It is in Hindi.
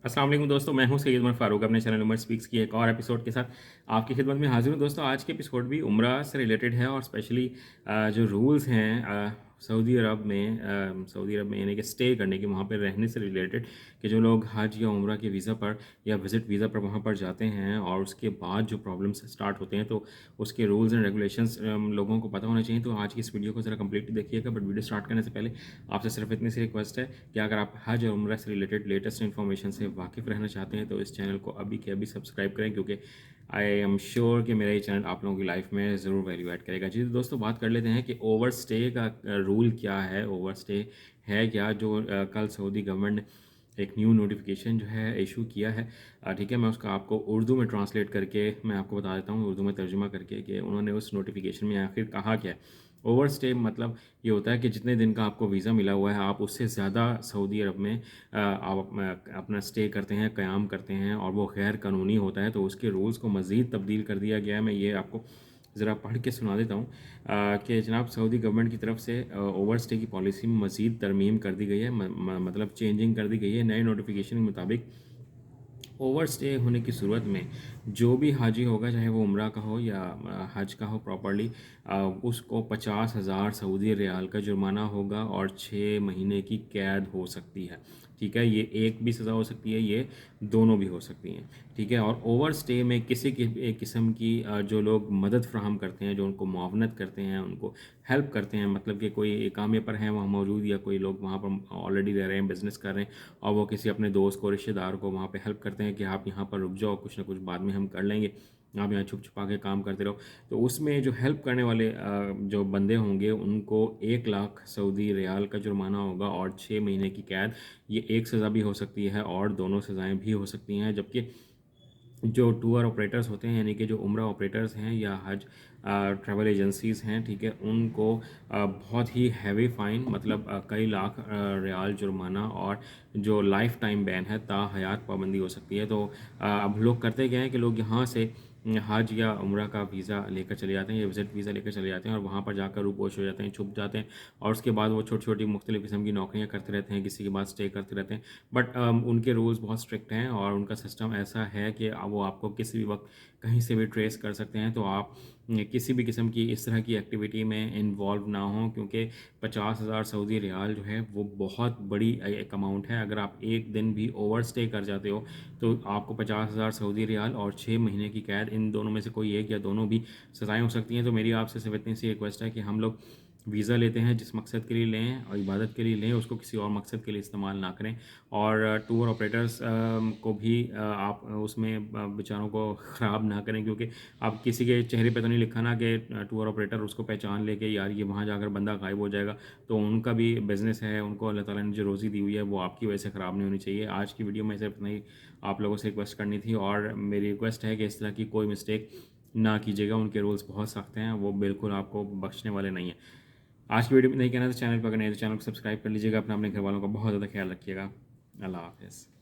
अस्सलाम वालेकुम दोस्तों, मैं हूं सैयद उमर फ़ारूक अपने चैनल उमर स्पीक्स की एक और एपिसोड के साथ आपकी खिदमत में हाज़िर हूं। दोस्तों, आज के एपिसोड भी उम्रा से रिलेटेड है और स्पेशली जो रूल्स हैं सऊदी अरब में यानी कि स्टे करने के, वहाँ पे रहने से रिलेटेड, कि जो लोग हज या उम्रा के वीज़ा पर या विज़िट वीज़ा पर वहाँ पर जाते हैं और उसके बाद जो प्रॉब्लम्स स्टार्ट होते हैं, तो उसके रूल्स एंड रेगुलेशंस लोगों को पता होना चाहिए। तो आज की इस वीडियो को ज़रा कंप्लीटली देखिएगा। बट वीडियो स्टार्ट करने से पहले आपसे सिर्फ इतनी सी रिक्वेस्ट है कि अगर आप हज और उम्रा से रिलेटेड लेटेस्ट इन्फॉर्मेशन से वाकिफ़ रहना चाहते हैं तो इस चैनल को अभी के अभी सब्सक्राइब करें, क्योंकि आई एम श्योर कि मेरा ये चैनल आप लोगों की लाइफ में ज़रूर वैल्यू ऐड करेगा। जी, तो दोस्तों, बात कर लेते हैं कि ओवर स्टे का रूल क्या है, ओवर स्टे है क्या, जो कल सऊदी गवर्नमेंट ने एक न्यू नोटिफिकेशन जो है इशू किया है। ठीक है, मैं उसका आपको उर्दू में ट्रांसलेट करके मैं आपको बता देता हूँ, उर्दू में तर्जुमा करके, कि उन्होंने उस नोटिफिकेशन में आखिर कहा क्या है। ओवर स्टे मतलब ये होता है कि जितने दिन का आपको वीज़ा मिला हुआ है, आप उससे ज़्यादा सऊदी अरब में अपना स्टे करते हैं, क़याम करते हैं, और वो गैर कानूनी होता है, तो उसके रूल्स को मज़ीद तब्दील कर दिया गया है। मैं ये आपको ज़रा पढ़ के सुना देता हूँ कि जनाब, सऊदी गवर्नमेंट की तरफ से ओवर स्टे की पॉलिसी में मज़ीद तरमीम कर दी गई है, मतलब चेंजिंग कर दी गई है। नए नोटिफिकेशन के मुताबिक ओवर स्टे होने की सूरत में जो भी हाजी होगा, चाहे वो उम्रा का हो या हज का हो प्रॉपरली, उसको 50,000 सऊदी रियाल का जुर्माना होगा और 6 महीने की कैद हो सकती है। ठीक है, ये एक भी सज़ा हो सकती है, ये दोनों भी हो सकती हैं। ठीक है, और ओवर स्टे में किसी किस्म की जो लोग मदद फ्राहम करते हैं, जो उनको मुआवनत करते हैं, उनको हेल्प करते हैं, मतलब कि कोई कामे पर हैं वहाँ मौजूद, या कोई लोग वहाँ पर ऑलरेडी रह रहे हैं, बिज़नेस कर रहे हैं, और वो किसी अपने दोस्त को, रिश्तेदार को वहाँ पे हेल्प करते हैं कि आप यहाँ पर रुक जाओ, कुछ ना कुछ बाद में हम कर लेंगे, आप यहाँ छुप छुपा के काम करते रहो। तो उसमें जो हेल्प करने वाले जो बंदे होंगे, उनको 1 लाख सऊदी रियाल का जुर्माना होगा और 6 महीने की कैद। ये एक सज़ा भी हो सकती है और दोनों सज़ाएँ भी हो सकती हैं। जबकि जो टूर ऑपरेटर्स होते हैं, यानी कि जो उम्रा ऑपरेटर्स हैं या हज ट्रैवल एजेंसीज़ हैं, ठीक है, उनको बहुत ही हैवी फ़ाइन, मतलब कई लाख रियाल जुर्माना और जो लाइफ टाइम बैन है, ताहयात पाबंदी हो सकती है। तो अब लोग करते क्या हैं कि लोग यहाँ से हज या उम्रा का वीज़ा लेकर चले जाते हैं या विज़िट वीज़ा लेकर चले जाते हैं और वहाँ पर जाकर रूपोश हो जाते हैं, छुप जाते हैं, और उसके बाद वो छोटी छोटी मुख्तलिफ़ किस्म की नौकरियाँ करते रहते हैं, किसी के बाद स्टे करते रहते हैं। बट उनके रूल्स बहुत स्ट्रिक्ट हैं और उनका सिस्टम ऐसा है कि वो आपको किसी भी वक्त कहीं से भी ट्रेस कर सकते हैं। तो आप किसी भी किस्म की इस तरह की एक्टिविटी में इन्वॉल्व ना हों, क्योंकि 50,000 सऊदी रियाल जो है वो बहुत बड़ी एक अमाउंट है। अगर आप एक दिन भी ओवर स्टे कर जाते हो तो आपको 50,000 सऊदी रियाल और 6 महीने की कैद, इन दोनों में से कोई एक या दोनों भी सज़ाएँ हो सकती हैं। तो मेरी आपसे सिर्फ इतनी सी रिक्वेस्ट है कि हम लोग वीज़ा लेते हैं जिस मकसद के लिए लें और इबादत के लिए लें, उसको किसी और मकसद के लिए इस्तेमाल ना करें। और टूर ऑपरेटर्स को भी आप उसमें बेचारों को ख़राब ना करें, क्योंकि आप किसी के चेहरे पे तो नहीं लिखा ना कि टूर ऑपरेटर उसको पहचान ले कि यार ये वहाँ जाकर बंदा गायब हो जाएगा। तो उनका भी बिज़नेस है, उनको अल्लाह ताला ने जो रोज़ी दी हुई है वो आपकी वजह से ख़राब नहीं होनी चाहिए। आज की वीडियो में सिर्फ इतना ही आप लोगों से रिक्वेस्ट करनी थी, और मेरी रिक्वेस्ट है कि इस तरह की कोई मिस्टेक ना कीजिएगा। उनके रूल्स बहुत सख्त हैं, वो बिल्कुल आपको बख्शने वाले नहीं हैं। आज की वीडियो में नहीं कहना तो चैनल पर अगर नहीं तो चैनल को सब्सक्राइब कर लीजिएगा। अपने घर वालों का बहुत ज़्यादा ख्याल रखिएगा। अल्लाह हाफ़िज़।